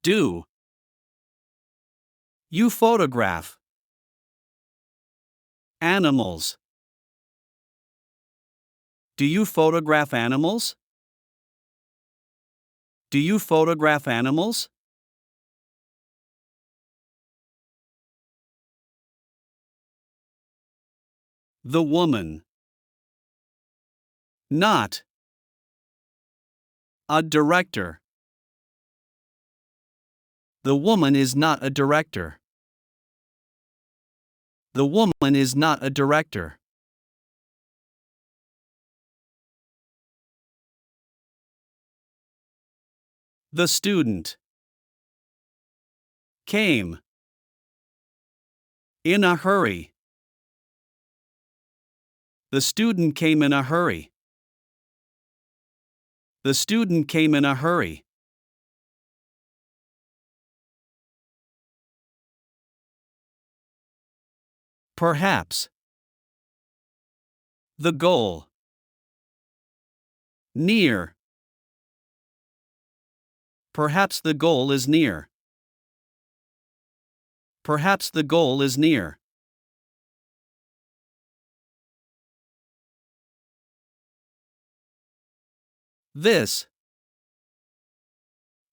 Do you photograph animals? Do you photograph animals? Do you photograph animals? The woman. Not a director. The woman is not a director. The woman is not a director. The student came in a hurry. The student came in a hurry. The student came in a hurry. Perhaps. The goal. Near. Perhaps the goal is near. Perhaps the goal is near. This.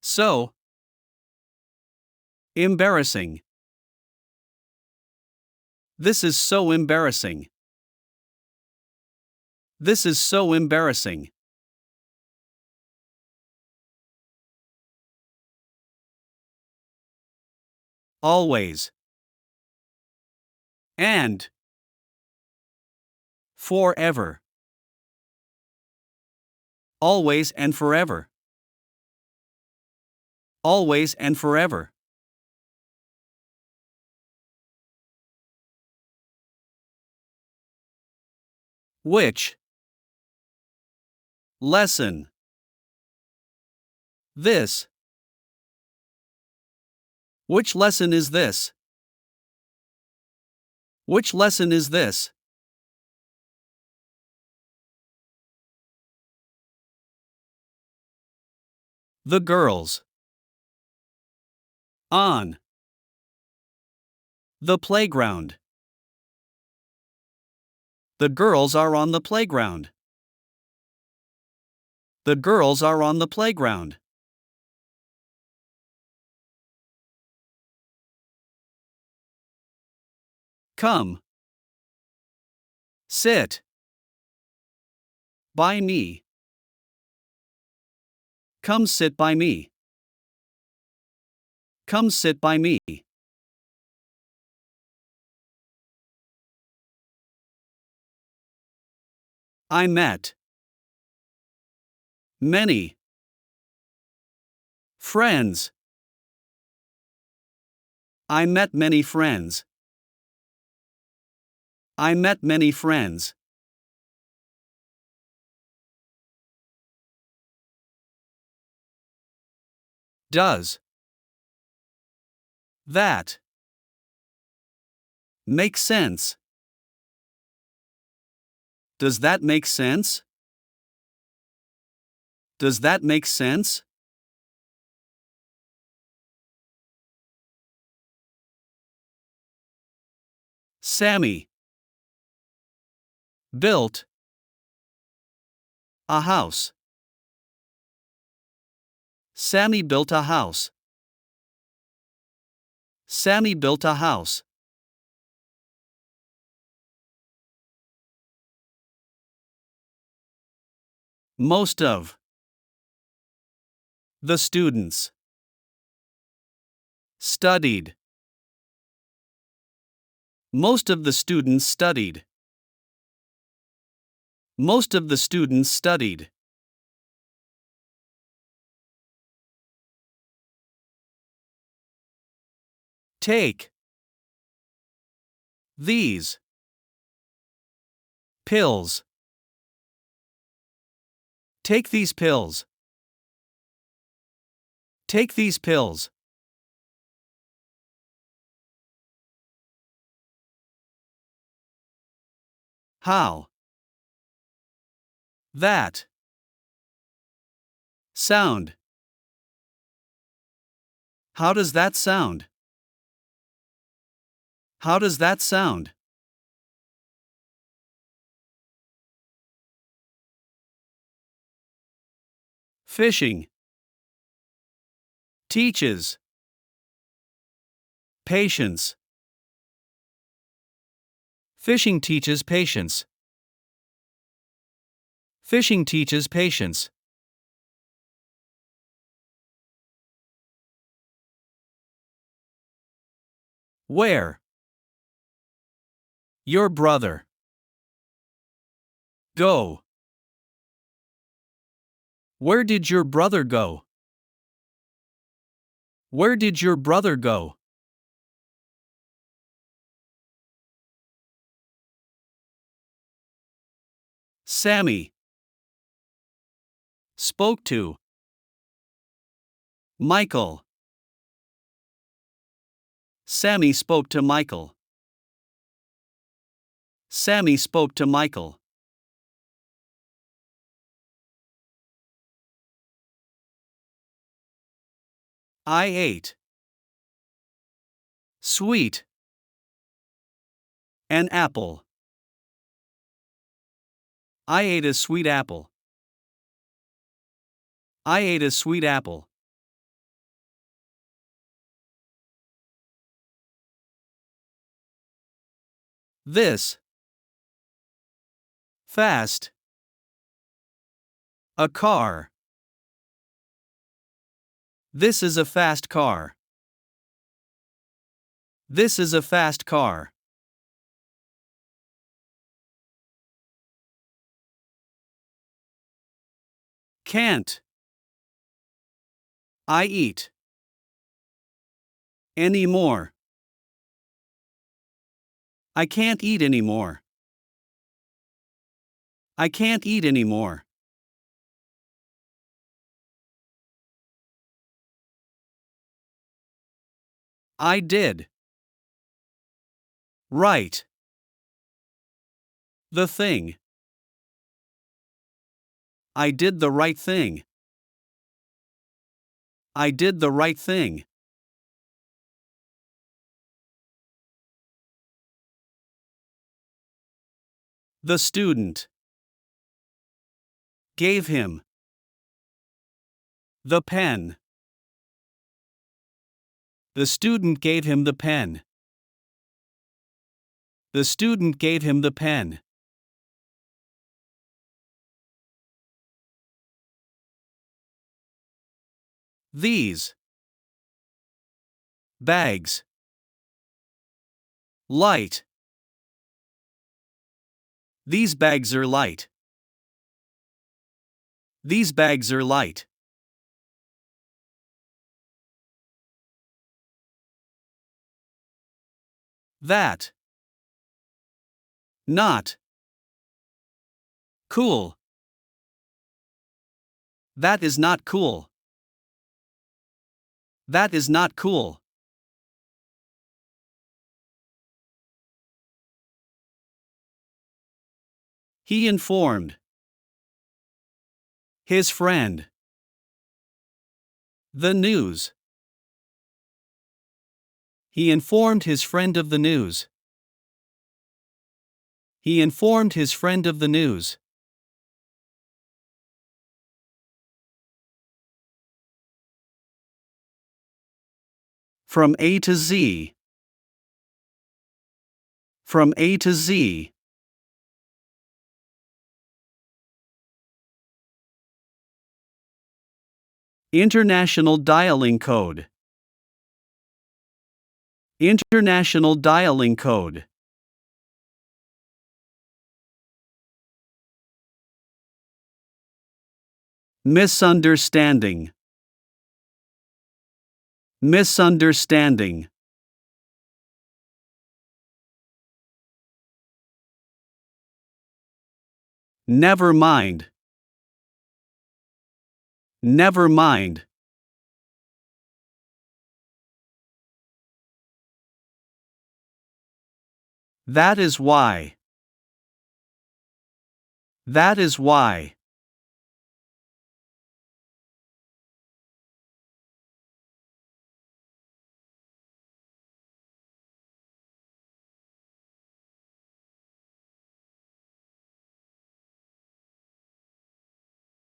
So. Embarrassing. This is so embarrassing. This is so embarrassing. Always. And. Forever. Always and forever. Always and forever. Which. Lesson. This. Which lesson is this? Which lesson is this? The girls. On. The playground. The girls are on the playground. The girls are on the playground. Come. Sit. By me. Come sit by me. Come sit by me. I met many friends. I met many friends. I met many friends. Does that make sense? Does that make sense? Does that make sense? Sammy built a house. Sammy built a house. Sammy built a house. Most of the students studied. Most of the students studied. Most of the students studied. Take these pills. Take these pills. Take these pills. How that sound. How does that sound? How does that sound? Fishing. Teaches. Patience. Fishing teaches patience. Fishing teaches patience. Where? Your brother. Go. Where did your brother go? Where did your brother go? Sammy. Spoke to. Michael. Sammy spoke to Michael. Sammy spoke to Michael. I ate. Sweet. An apple. I ate a sweet apple. I ate a sweet apple. This. Fast. A car. This is a fast car. This is a fast car. Can't. I eat. Anymore. I can't eat anymore. I can't eat anymore. I did. Right. The thing. I did the right thing. I did the right thing. The student. Gave him. The pen. The student gave him the pen. The student gave him the pen. These. Bags. Light. These bags are light. These bags are light. That. Not. Cool. That is not cool. That is not cool. He informed. His friend. The news. He informed his friend of the news. He informed his friend of the news. From A to Z. From A to Z. International dialing code. International dialing code. Misunderstanding. Misunderstanding. Never mind. Never mind. That is why. That is why.